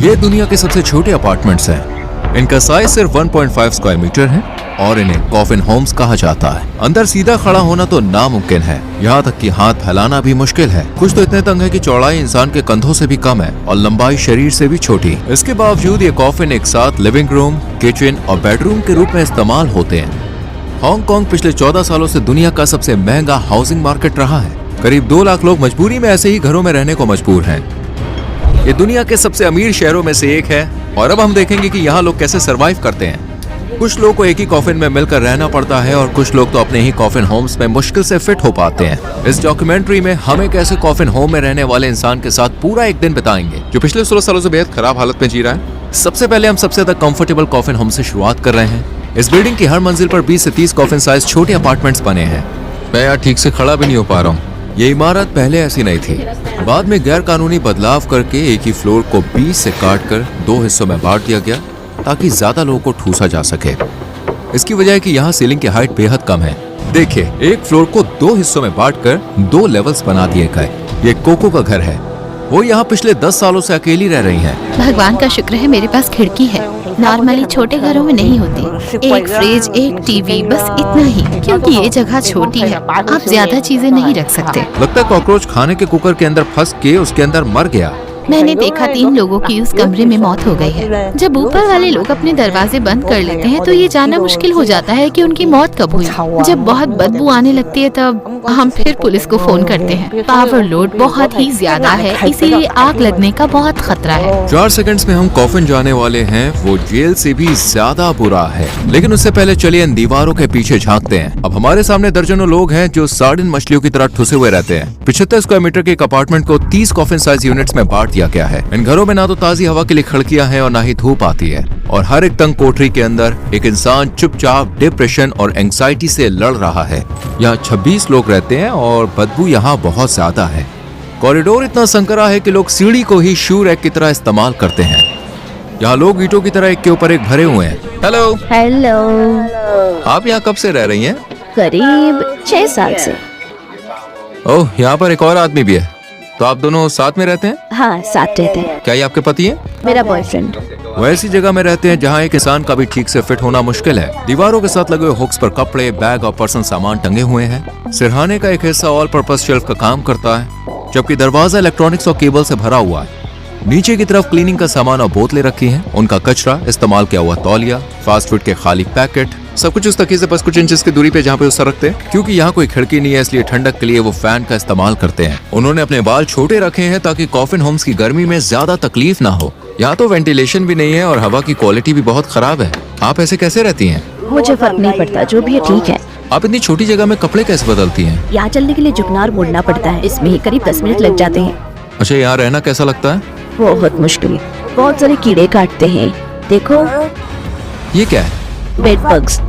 ये दुनिया के सबसे छोटे अपार्टमेंट्स हैं। इनका साइज सिर्फ 1.5 स्क्वायर मीटर है और इन्हें कॉफिन होम्स कहा जाता है। अंदर सीधा खड़ा होना तो नामुमकिन है, यहाँ तक कि हाथ फैलाना भी मुश्किल है। कुछ तो इतने तंग है कि चौड़ाई इंसान के कंधों से भी कम है और लंबाई शरीर से भी छोटी। इसके बावजूद ये कॉफिन एक साथ लिविंग रूम, किचन और बेडरूम के रूप में इस्तेमाल होते हैं। हांगकांग पिछले 14 सालों से दुनिया का सबसे महंगा हाउसिंग मार्केट रहा है। करीब 2 लाख लोग मजबूरी में ऐसे ही घरों में रहने को मजबूर हैं। ये दुनिया के सबसे अमीर शहरों में से एक है और अब हम देखेंगे कि यहाँ लोग कैसे सरवाइव करते हैं। कुछ लोग को एक ही कॉफिन में मिलकर रहना पड़ता है और कुछ लोग तो अपने ही कॉफिन होम्स में मुश्किल से फिट हो पाते हैं। इस डॉक्यूमेंट्री में हम एक ऐसे कॉफिन होम में रहने वाले इंसान के साथ पूरा एक दिन बिताएंगे जो पिछले 16 सालों से बेहद खराब हालत में जी रहा है। सबसे पहले हम सबसे ज्यादा कंफर्टेबल कॉफिन होम से शुरुआत कर रहे हैं। इस बिल्डिंग की हर मंजिल पर 20 से 30 कॉफिन साइज छोटे अपार्टमेंट्स बने हैं। मैं यार ठीक से खड़ा भी नहीं हो पा रहा हूँ। ये इमारत पहले ऐसी नहीं थी। बाद में गैर कानूनी बदलाव करके एक ही फ्लोर को 20 से काटकर 2 हिस्सों में बांट दिया गया ताकि ज्यादा लोगों को ठूसा जा सके। इसकी वजह है कि यहाँ सीलिंग की हाइट बेहद कम है। देखिए, एक फ्लोर को 2 हिस्सों में बांटकर 2 लेवल्स बना दिए गए। ये कोको का घर है। वो यहाँ पिछले 10 सालों से अकेली रह रही है। भगवान का शुक्र है मेरे पास खिड़की है। नॉर्मली छोटे घरों में नहीं होती। एक फ्रिज, एक टीवी, बस इतना ही, क्योंकि ये जगह छोटी है। आप ज्यादा चीजें नहीं रख सकते। लगता है कॉकरोच खाने के कुकर के अंदर फंस के उसके अंदर मर गया। मैंने देखा 3 लोगों की उस कमरे में मौत हो गई है। जब ऊपर वाले लोग अपने दरवाजे बंद कर लेते हैं तो ये जानना मुश्किल हो जाता है कि उनकी मौत कब हुई। जब बहुत बदबू आने लगती है तब हम फिर पुलिस को फोन करते हैं। पावर लोड बहुत ही ज्यादा है, इसीलिए आग लगने का बहुत खतरा है। 4 सेकंड्स में हम कॉफिन जाने वाले हैं। वो जेल से भी ज्यादा बुरा है। लेकिन उससे पहले चलिए इन दीवारों के पीछे झांकते हैं। अब हमारे सामने दर्जनों लोग हैं जो सार्डिन मछलियों की तरह ठुसे हुए रहते हैं। 75 स्क्वायर मीटर के एक अपार्टमेंट को 30 कॉफिन साइज यूनिट्स में बांट दिया गया है। इन घरों में ना तो ताजी हवा के लिए खिड़कियां हैं और ना ही धूप आती है और हर एक तंग कोठरी के अंदर एक इंसान चुपचाप डिप्रेशन और एंग्जाइटी से लड़ रहा है। यहाँ 26 लोग रहते हैं और बदबू यहाँ बहुत ज्यादा है। कॉरिडोर इतना संकरा है कि लोग सीढ़ी को ही शू रैक की तरह इस्तेमाल करते हैं। यहाँ लोग ईंटों की तरह एक के ऊपर एक भरे हुए हैं। हेलो हेलो, आप यहाँ कब से रह रही हैं? करीब 6 साल से। ओह, यहाँ पर एक और आदमी भी है। तो आप दोनों साथ में रहते हैं? हाँ, साथ रहते हैं। क्या ये आपके पति हैं? मेरा बॉयफ्रेंड। वो ऐसी जगह में रहते हैं जहाँ एक इंसान का भी ठीक से फिट होना मुश्किल है। दीवारों के साथ लगे हुए हुक्स पर कपड़े, बैग और पर्सनल सामान टंगे हुए हैं। सिरहाने का एक हिस्सा ऑल पर्पस शेल्फ का काम करता है, जबकि दरवाजा इलेक्ट्रॉनिक्स और केबल से भरा हुआ है। नीचे की तरफ क्लीनिंग का सामान और बोतलें रखी हैं। उनका कचरा, इस्तेमाल किया हुआ तौलिया, फास्ट फूड के खाली पैकेट, सब कुछ उस तकिए से बस कुछ इंचेस की दूरी पे जहाँ पे उस रखते हैं। क्योंकि यहाँ कोई खिड़की नहीं है इसलिए ठंडक के लिए वो फैन का इस्तेमाल करते हैं। उन्होंने अपने बाल छोटे रखे हैं ताकि कॉफिन होम्स की गर्मी में ज्यादा तकलीफ ना हो। यहाँ तो वेंटिलेशन भी नहीं है और हवा की क्वालिटी भी बहुत खराब है। आप ऐसे कैसे रहती हैं? मुझे फर्क नहीं पड़ता, जो भी है ठीक है। आप इतनी छोटी जगह में कपड़े कैसे बदलती हैं? यहाँ चलने के लिए झुकना और मुड़ना पड़ता है, इसमें ही करीब 10 मिनट लग जाते हैं। अच्छा, यहाँ रहना कैसा लगता है? बहुत मुश्किल। बहुत सारे कीड़े काटते हैं। देखो, ये क्या है? Bed bugs.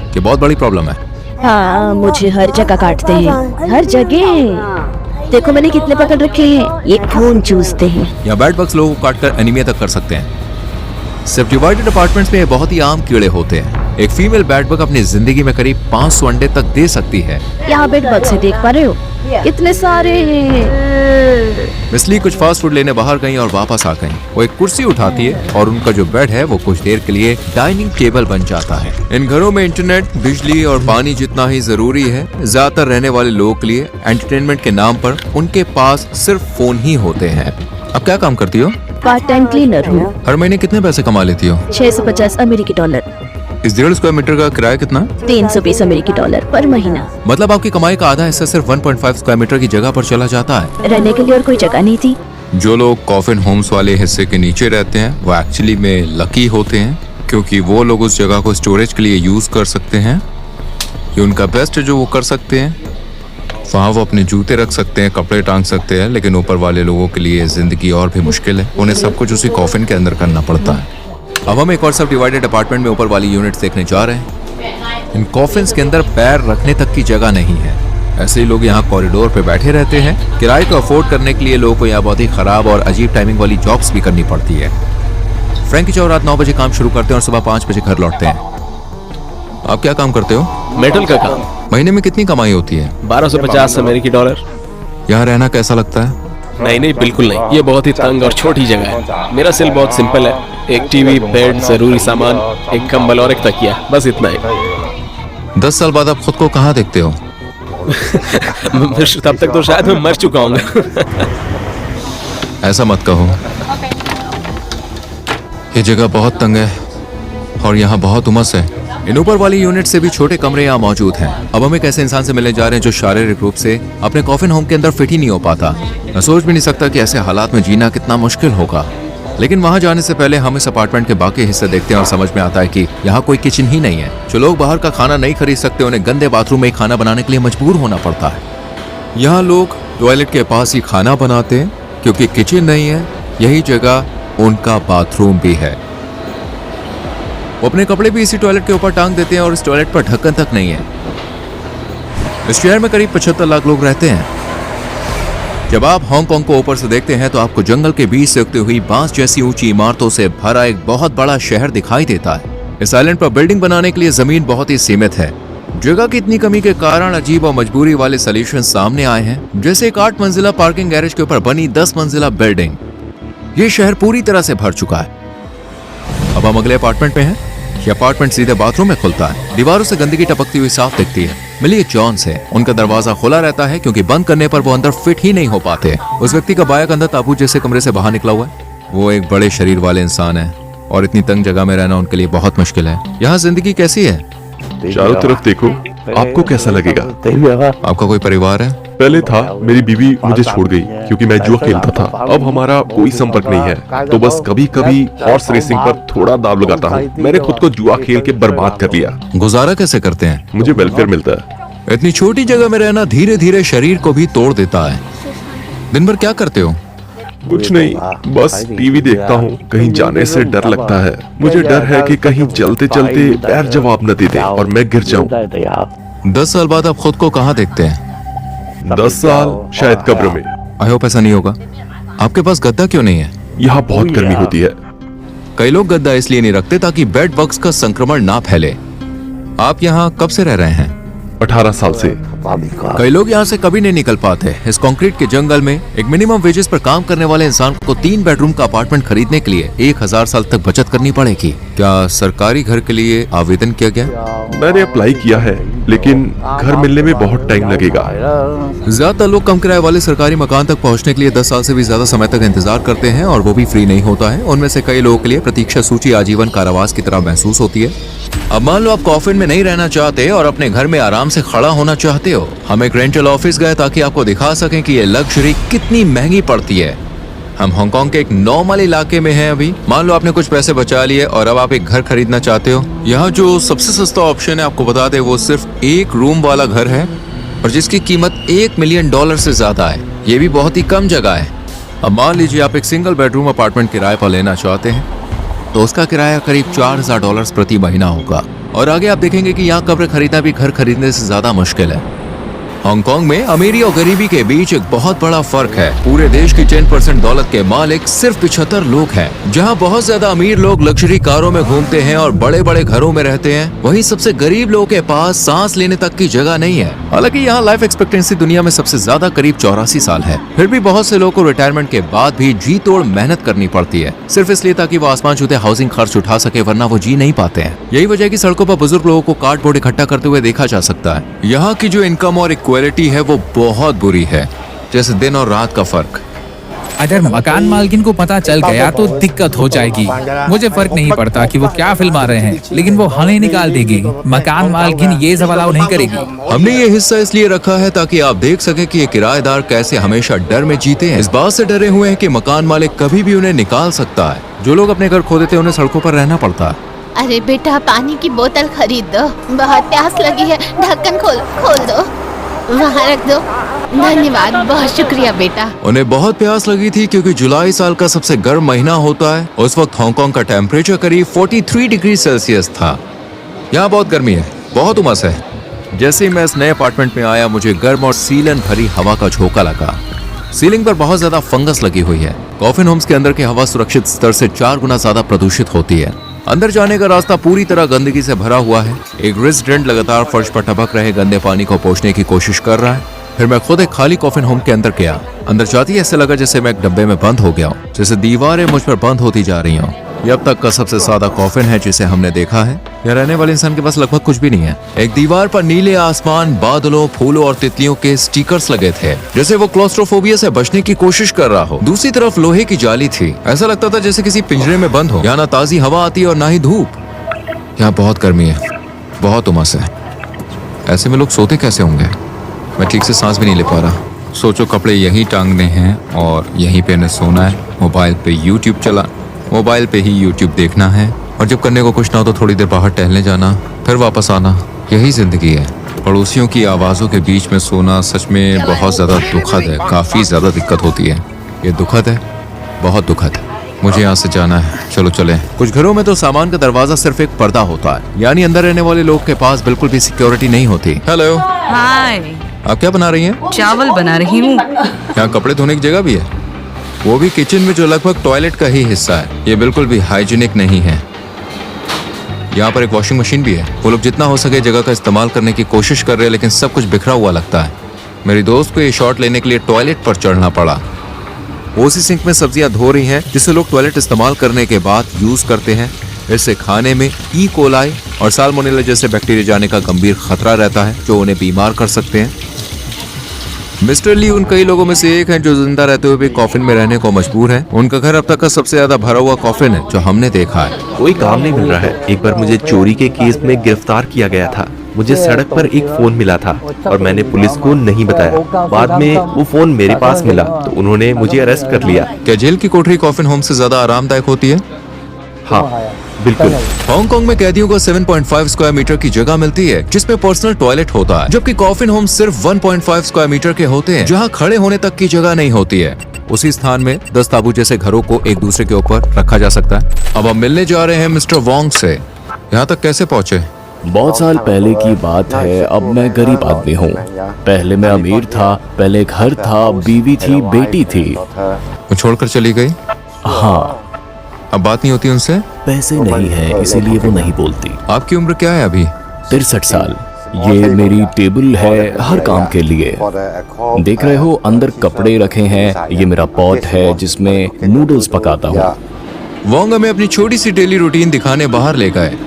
ये बहुत बड़ी प्रॉब्लम है। हाँ, मुझे हर जगह काटते हैं, हर जगह। देखो मैंने कितने पकड़ रखे हैं, ये खून चूसते हैं। यहाँ बेड बग्स लोगों को काटकर एनीमिया तक कर सकते हैं। सिर्फ डिवाइडेड अपार्टमेंट्स में ये बहुत ही आम कीड़े होते हैं। एक फीमेल बेड बग अपनी जिंदगी में करीब 500 अंडे तक दे सकती है। यहाँ बेड बग्स है, देख पा रहे हो? कितने सारे हैं। मिसली कुछ फास्ट फूड लेने बाहर गई और वापस आ गई। वो एक कुर्सी उठाती है और उनका जो बेड है वो कुछ देर के लिए डाइनिंग टेबल बन जाता है। इन घरों में इंटरनेट, बिजली और पानी जितना ही जरूरी है। ज्यादातर रहने वाले लोगों के लिए एंटरटेनमेंट के नाम पर उनके पास सिर्फ फोन ही होते हैं। अब क्या काम करती हो? पार्ट टाइम क्लीनर हूँ। हर महीने कितने पैसे कमा लेती हो? 650 अमेरिकी डॉलर। इस 1.5 स्क्वायर मीटर का किराया कितना? 320 अमेरिकी डॉलर पर महीना। मतलब आपकी कमाई का आधा हिस्सा सिर्फ 1.5 स्क्वायर मीटर की जगह पर चला जाता है। रहने के लिए और कोई जगह नहीं थी। जो लोग कॉफिन होम्स वाले हिस्से के नीचे रहते हैं वो एक्चुअली में लकी होते हैं, क्योंकि वो लोग उस जगह को स्टोरेज के लिए यूज कर सकते हैं। ये उनका बेस्ट है जो वो कर सकते हैं। वहाँ वो अपने जूते रख सकते हैं, कपड़े टांग सकते हैं, लेकिन ऊपर वाले लोगों के लिए जिंदगी और भी मुश्किल है। उन्हें सब कुछ उसी कॉफिन के अंदर करना पड़ता है। अब हम एक और सब डिवाइडेड अपार्टमेंट में ऊपर वाली यूनिट्स देखने जा रहे हैं। इन कॉफिन्स के अंदर पैर रखने तक की जगह नहीं है। ऐसे ही लोग यहाँ कॉरिडोर पे बैठे रहते हैं। किराए को अफोर्ड करने के लिए लोगों को यहाँ बहुत ही खराब और अजीब टाइमिंग वाली जॉब्स भी करनी पड़ती है। फ्रैंकी चौ रात 9 बजे काम शुरू करते हैं और सुबह 5 बजे घर लौटते हैं। आप क्या काम करते हो? मेटल का काम। महीने में कितनी कमाई होती है? 1250 अमेरिकी डॉलर। यहाँ रहना कैसा लगता है? नहीं नहीं, बिल्कुल नहीं। ये बहुत ही तंग और छोटी जगह है। मेरा सेल बहुत सिंपल है, एक टीवी, बेड, जरूरी सामान, एक कंबल और एक तकिया, बस इतना ही। 10 साल बाद आप खुद को कहाँ देखते हो? तब तक तो शायद मैं मर चुका हूँ। ऐसा मत कहो। ये जगह बहुत तंग है और यहाँ बहुत उमस है। इन ऊपर वाली यूनिट से भी छोटे कमरे यहाँ मौजूद हैं। अब हम एक ऐसे इंसान से मिलने जा रहे हैं जो शारीरिक रूप से अपने कॉफिन होम के अंदर फिट ही नहीं हो पाता। मैं सोच भी नहीं सकता कि ऐसे हालात में जीना कितना मुश्किल होगा। लेकिन वहाँ जाने से पहले हम इस अपार्टमेंट के बाकी हिस्से देखते हैं और समझ में आता है कि यहाँ कोई किचन ही नहीं है। जो लोग बाहर का खाना नहीं खरीद सकते उन्हें गंदे बाथरूम में खाना बनाने के लिए मजबूर होना पड़ता है। यहाँ लोग टॉयलेट के पास ही खाना बनाते हैं क्योंकि किचन नहीं है। यही जगह उनका बाथरूम भी है। वो अपने कपड़े भी इसी टॉयलेट के ऊपर टांग देते हैं और इस टॉयलेट पर ढक्कन तक नहीं है। इस शहर में करीब 75 लाख लोग रहते हैं। जब आप हांगकांग को ऊपर से देखते हैं तो आपको जंगल के बीच से उगती हुई बांस जैसी ऊंची इमारतों से भरा एक बहुत बड़ा शहर दिखाई देता है। इस आइलैंड पर बिल्डिंग बनाने के लिए जमीन बहुत ही सीमित है। जगह की इतनी कमी के कारण अजीब और मजबूरी वाले सॉल्यूशन सामने आए हैं, जैसे एक 8 मंजिला पार्किंग गैरेज के ऊपर बनी 10 मंजिला बिल्डिंग। ये शहर पूरी तरह से भर चुका है। अब हम अगले अपार्टमेंट में हैं। ये अपार्टमेंट सीधे बाथरूम में खुलता है। दीवारों से गंदगी टपकती हुई साफ दिखती है। मिलिए जॉन से। उनका दरवाजा खुला रहता है क्योंकि बंद करने पर वो अंदर फिट ही नहीं हो पाते। उस व्यक्ति का बाया कंधा ताबूत जैसे कमरे से बाहर निकला हुआ है। वो एक बड़े शरीर वाले इंसान है और इतनी तंग जगह में रहना उनके लिए बहुत मुश्किल है। यहाँ जिंदगी कैसी है? चारों तरफ देखो, आपको कैसा लगेगा? आपका कोई परिवार है? पहले था, मेरी बीवी मुझे छोड़ गई क्योंकि मैं जुआ खेलता था। अब हमारा कोई संपर्क नहीं है, तो बस कभी कभी हॉर्स रेसिंग पर थोड़ा दाव लगाता हूँ। मैंने खुद को जुआ खेल के बर्बाद कर लिया। गुजारा कैसे करते हैं? मुझे वेलफेयर मिलता है। इतनी छोटी जगह में रहना धीरे धीरे शरीर को भी तोड़ देता है। दिन भर क्या करते हो? कुछ नहीं, बस टीवी देखता हूँ। कहीं जाने से डर लगता है। मुझे डर है कि कहीं चलते चलते पैर जवाब न दे दे और मैं गिर जाऊँ। 10 साल बाद आप खुद को कहाँ देखते हैं? 10 साल शायद कब्र में। आई होप ऐसा नहीं होगा। आपके पास गद्दा क्यों नहीं है? यहाँ बहुत गर्मी होती है। कई लोग गद्दा इसलिए नहीं रखते ताकि बेड बग्स का संक्रमण ना फैले। आप यहाँ कब से रह रहे हैं? 18 साल से। कई लोग यहाँ से कभी नहीं निकल पाते। इस कंक्रीट के जंगल में एक मिनिमम वेजेस पर काम करने वाले इंसान को 3 बेडरूम का अपार्टमेंट खरीदने के लिए 1000 साल तक बचत करनी पड़ेगी। क्या सरकारी घर के लिए आवेदन किया गया? मैंने अप्लाई किया है, लेकिन घर मिलने में बहुत टाइम लगेगा। ज्यादातर लोग कम किराए वाले सरकारी मकान तक पहुँचने के लिए 10 साल से भी ज्यादा समय तक इंतजार करते हैं और वो भी फ्री नहीं होता है। उनमें से कई लोगों के लिए प्रतीक्षा सूची आजीवन कारावास की तरह महसूस होती है। अब मान लो आप कॉफिन में नहीं रहना चाहते और अपने घर में आराम से खड़ा होना चाहते हो। हम एक रेंटल ऑफिस गए ताकि आपको दिखा सकें कि ये लग्जरी कितनी महंगी पड़ती है। हम हांगकांग के एक नॉर्मल इलाके में हैं अभी। मान लो आपने कुछ पैसे बचा लिए और अब आप एक घर खरीदना चाहते हो। यहाँ जो सबसे सस्ता ऑप्शन है आपको बता दें, वो सिर्फ 1 रूम वाला घर है और जिसकी कीमत $1 मिलियन से ज्यादा है। ये भी बहुत ही कम जगह है। अब मान लीजिए आप एक सिंगल बेडरूम अपार्टमेंट किराए पर लेना चाहते हैं तो उसका किराया करीब $4000 प्रति महीना होगा। और आगे आप देखेंगे कि यहाँ कब्र खरीदना भी घर खरीदने से ज्यादा मुश्किल है। हांगकांग में अमीरी और गरीबी के बीच एक बहुत बड़ा फर्क है। पूरे देश की 10% दौलत के मालिक सिर्फ 75 लोग हैं। जहां बहुत ज्यादा अमीर लोग लग्जरी कारों में घूमते हैं और बड़े बड़े घरों में रहते हैं, वहीं सबसे गरीब लोगों के पास सांस लेने तक की जगह नहीं है। हालांकि यहाँ लाइफ एक्सपेक्टेंसी दुनिया में सबसे ज्यादा करीब 84 साल है। फिर भी बहुत से लोगों को रिटायरमेंट के बाद भी जी तोड़ मेहनत करनी पड़ती है, सिर्फ इसलिए ताकि वो आसमान छूते हाउसिंग खर्च उठा सके, वरना वो जी नहीं पाते हैं। यही वजह है कि सड़कों पर बुजुर्ग लोगों को कार्डबोर्ड इकट्ठा करते हुए देखा जा सकता है। यहाँ की जो इनकम और क्वालिटी है वो बहुत बुरी है, जैसे दिन और रात का फर्क। अगर मकान मालकिन को पता चल गया तो दिक्कत हो जाएगी। मुझे फर्क नहीं पड़ता कि वो क्या फिल्मा रहे हैं, लेकिन वो हमें निकाल देगी। मकान मालकिन ये सब अलाउ नहीं करेगी। हमने ये हिस्सा इसलिए रखा है ताकि आप देख सके कि ये किराएदार कैसे हमेशा डर में जीते हैं। इस बात से डरे हुए हैं कि मकान मालिक कभी भी उन्हें निकाल सकता है। जो लोग अपने घर खो देते हैं उन्हें सड़कों पर रहना पड़ता है। अरे बेटा, पानी की बोतल खरीद दो, बहुत प्यास लगी है। ढक्कन खोल दो, वहाँ रख दो। धन्यवाद, बहुत शुक्रिया बेटा। उन्हें बहुत प्यास लगी थी क्योंकि जुलाई साल का सबसे गर्म महीना होता है। उस वक्त हांगकांग का टेम्परेचर करीब 43 डिग्री सेल्सियस था। यहाँ बहुत गर्मी है, बहुत उमस है। जैसे ही मैं इस नए अपार्टमेंट में आया, मुझे गर्म और सीलन भरी हवा का झोंका लगा। सीलिंग पर बहुत ज्यादा फंगस लगी हुई है। कॉफिन होम्स के अंदर की हवा सुरक्षित स्तर से 4 गुना ज्यादा प्रदूषित होती है। अंदर जाने का रास्ता पूरी तरह गंदगी से भरा हुआ है। एक रेजिडेंट लगातार फर्श पर टपक रहे गंदे पानी को पोंछने की कोशिश कर रहा है। फिर मैं खुद एक खाली कॉफिन होम के अंदर गया। अंदर जाते ही ऐसे लगा जैसे मैं एक डब्बे में बंद हो गया हूँ, जैसे दीवारें मुझ पर बंद होती जा रही हूँ। ये अब तक का सबसे सादा कॉफिन है जिसे हमने देखा है। यहाँ रहने वाले इंसान के पास लगभग कुछ भी नहीं है। एक दीवार पर नीले आसमान, बादलों, फूलों और तितलियों के स्टिकर्स लगे थे, जैसे वो क्लॉस्ट्रोफोबिया से बचने की कोशिश कर रहा हो। दूसरी तरफ लोहे की जाली थी। ऐसा लगता था जैसे किसी पिंजरे में बंद हो। यहाँ ना ताजी हवा आती है और ना ही धूप। यहाँ बहुत गर्मी है, बहुत उमस है। ऐसे में लोग सोते कैसे होंगे? मैं ठीक से सांस भी नहीं ले पा रहा। सोचो कपड़े यहीं टांगने हैं और यहीं पे इन्हें सोना है। मोबाइल पे यूट्यूब देखना है और जब करने को कुछ ना हो तो थोड़ी देर बाहर टहलने जाना, फिर वापस आना। यही जिंदगी है। पड़ोसियों की आवाजों के बीच में सोना सच में बहुत ज्यादा दुखद है। काफी ज्यादा दिक्कत होती है। ये दुखद है, बहुत दुखद है। मुझे यहाँ से जाना है, चलो चले। कुछ घरों में तो सामान का दरवाजा सिर्फ एक पर्दा होता है, यानी अंदर रहने वाले लोग के पास बिल्कुल भी सिक्योरिटी नहीं होती। हेलो, हाय, आप क्या बना रही हैं? चावल बना रही हूँ। यहाँ कपड़े धोने की जगह भी है, वो भी किचन में, जो लगभग टॉयलेट का ही हिस्सा है। ये बिल्कुल भी हाइजीनिक नहीं है। यहाँ पर एक वॉशिंग मशीन भी है। वो लोग जितना हो सके जगह का इस्तेमाल करने की कोशिश कर रहे हैं, लेकिन सब कुछ बिखरा हुआ लगता है। मेरी दोस्त को ये शॉट लेने के लिए टॉयलेट पर चढ़ना पड़ा। वो उसी सिंक में सब्जियां धो रही हैं जिसे लोग टॉयलेट इस्तेमाल करने के बाद यूज करते हैं। इससे खाने में ई कोलाई और साल्मोनेला जैसे बैक्टीरिया जाने का गंभीर खतरा रहता है, जो उन्हें बीमार कर सकते हैं। मिस्टर ली उन कई लोगों में से एक हैं जो जिंदा रहते हुए भी कॉफिन में रहने को मजबूर हैं। उनका घर अब तक का सबसे ज्यादा भरा हुआ कॉफिन है जो हमने देखा है। कोई काम नहीं मिल रहा है। एक बार मुझे चोरी के केस में गिरफ्तार किया गया था। मुझे सड़क पर एक फोन मिला था और मैंने पुलिस को नहीं बताया। बाद में वो फोन मेरे पास मिला तो उन्होंने मुझे अरेस्ट कर लिया। क्या जेल की कोठरी कॉफिन होम से ज्यादा आरामदायक होती है? हाँ, बिल्कुल। हांगकांग में कैदियों को 7.5 स्क्वायर मीटर की जगह मिलती है जिसमें पर्सनल टॉयलेट होता है, जबकि कॉफिन होम सिर्फ 1.5 स्क्वायर मीटर के होते हैं जहां खड़े होने तक की जगह नहीं होती है। उसी स्थान में 10 ताबू जैसे घरों को एक दूसरे के ऊपर रखा जा सकता है। अब हम मिलने जा रहे हैं मिस्टर वोंग से। यहाँ तक कैसे पहुँचे? बहुत साल पहले की बात है। अब मैं गरीब आदमी हूँ। पहले मैं अमीर था। पहले घर था, बीवी थी, बेटी थी। वो छोड़कर चली गई? हाँ। अब बात नहीं होती उनसे? पैसे नहीं है, इसीलिए वो नहीं बोलती। आपकी उम्र क्या है अभी? 63 साल। ये मेरी टेबल है हर काम के लिए। देख रहे हो, अंदर कपड़े रखे हैं। ये मेरा पॉट है जिसमें नूडल्स पकाता हूँ। वोंग हमें अपनी छोटी सी डेली रूटीन दिखाने बाहर ले गए।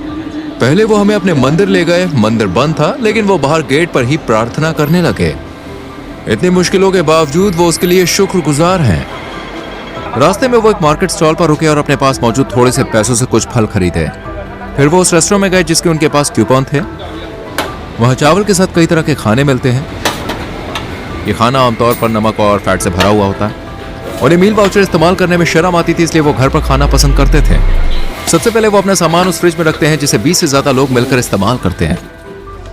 पहले वो हमें अपने मंदिर ले गए। मंदिर बंद था, लेकिन वो बाहर गेट पर ही प्रार्थना करने लगे। इतनी मुश्किलों के बावजूद वो उसके लिए शुक्रगुजार हैं। रास्ते में वो एक मार्केट स्टॉल पर रुके और अपने पास मौजूद थोड़े से पैसों से कुछ फल खरीदे। फिर वो उस रेस्टोरेंट में गए जिसके उनके पास कूपन थे। वहाँ चावल के साथ कई तरह के खाने मिलते हैं। ये खाना आमतौर पर नमक और फैट से भरा हुआ होता है। उन्हें मील वाउचर इस्तेमाल करने में शर्म आती थी, इसलिए वो घर पर खाना पसंद करते थे। सबसे पहले वो अपना सामान उस फ्रिज में रखते हैं जिसे 20 से ज्यादा लोग मिलकर इस्तेमाल करते हैं।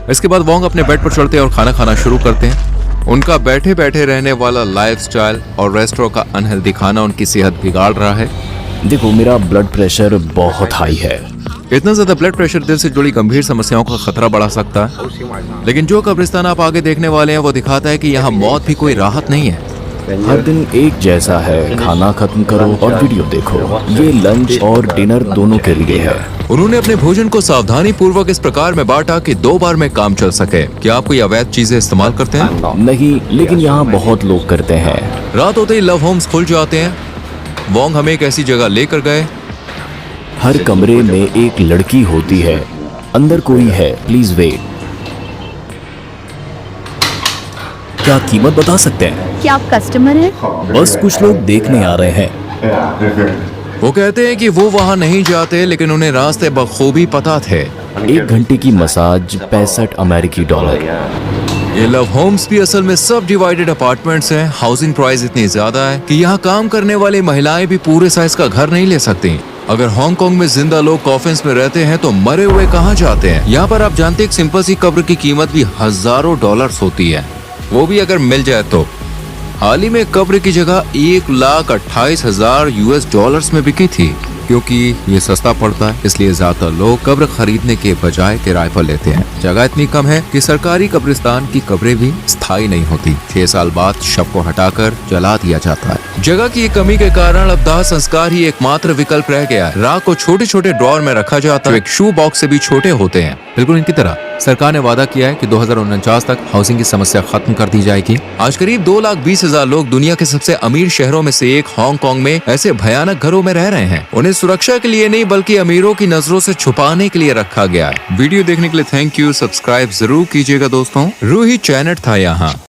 इसके बाद वोंग अपने बेड पर चढ़ते हैं और खाना खाना शुरू करते हैं। उनका बैठे बैठे रहने वाला लाइफस्टाइल और रेस्टोरेंट का अनहेल्दी खाना उनकी सेहत बिगाड़ रहा है। देखो, मेरा ब्लड प्रेशर बहुत हाई है। इतना ज्यादा ब्लड प्रेशर दिल से जुड़ी गंभीर समस्याओं का खतरा बढ़ा सकता है। लेकिन जो कब्रिस्तान आप आगे देखने वाले हैं वो दिखाता है कि यहाँ मौत भी कोई राहत नहीं है। हर दिन एक जैसा है। खाना खत्म करो और वीडियो देखो। ये लंच और डिनर दोनों के लिए है। उन्होंने अपने भोजन को सावधानी पूर्वक इस प्रकार में बांटा कि 2 बार में काम चल सके। क्या आप कोई अवैध चीजें इस्तेमाल करते हैं? नहीं, लेकिन यहाँ बहुत लोग करते हैं। रात होते ही लव होम्स खुल जाते हैं। वोंग हमें एक ऐसी जगह लेकर गए। हर कमरे में एक लड़की होती है। अंदर कोई है, प्लीज वेट। क्या कीमत बता सकते हैं? क्या आप कस्टमर हैं? बस कुछ लोग देखने आ रहे हैं। वो कहते हैं कि वो वहाँ नहीं जाते, लेकिन उन्हें रास्ते बखूबी पता थे। 1 घंटे की मसाज 65 अमेरिकी डॉलर। ये लव होम्स भी असल में सब डिवाइडेड अपार्टमेंट्स हैं। हाउसिंग प्राइस इतनी ज्यादा है कि यहाँ काम करने वाली महिलाएं भी पूरे साइज का घर नहीं ले सकती। अगर हांगकांग में जिंदा लोग कॉफिन्स में रहते हैं तो मरे हुए कहाँ जाते हैं? यहाँ पर आप जानते हैं एक सिंपल सी कब्र की कीमत भी हजारों डॉलर्स होती है, वो भी अगर मिल जाए तो। हाल ही में कब्र की जगह $1,28,000 US में बिकी थी। क्योंकि ये सस्ता पड़ता है, इसलिए ज्यादातर लोग कब्र खरीदने के बजाय किराए पर लेते हैं। जगह इतनी कम है कि सरकारी कब्रिस्तान की कब्रें भी स्थायी नहीं होती। 6 साल बाद शव को हटाकर जला दिया जाता है। जगह की कमी के कारण अब दाह संस्कार ही एकमात्र विकल्प रह गया। राख को छोटे छोटे ड्रॉर में रखा जाता है, एक शू बॉक्स से भी छोटे होते हैं, बिल्कुल इनकी तरह। सरकार ने वादा किया है कि 2049 तक हाउसिंग की समस्या खत्म कर दी जाएगी। आज करीब 2,20,000 लोग दुनिया के सबसे अमीर शहरों में से एक हांगकांग में ऐसे भयानक घरों में रह रहे हैं। उन्हें सुरक्षा के लिए नहीं बल्कि अमीरों की नजरों से छुपाने के लिए रखा गया है। वीडियो देखने के लिए थैंक यू। सब्सक्राइब जरूर कीजिएगा दोस्तों। रूही चैनट था यहाँ।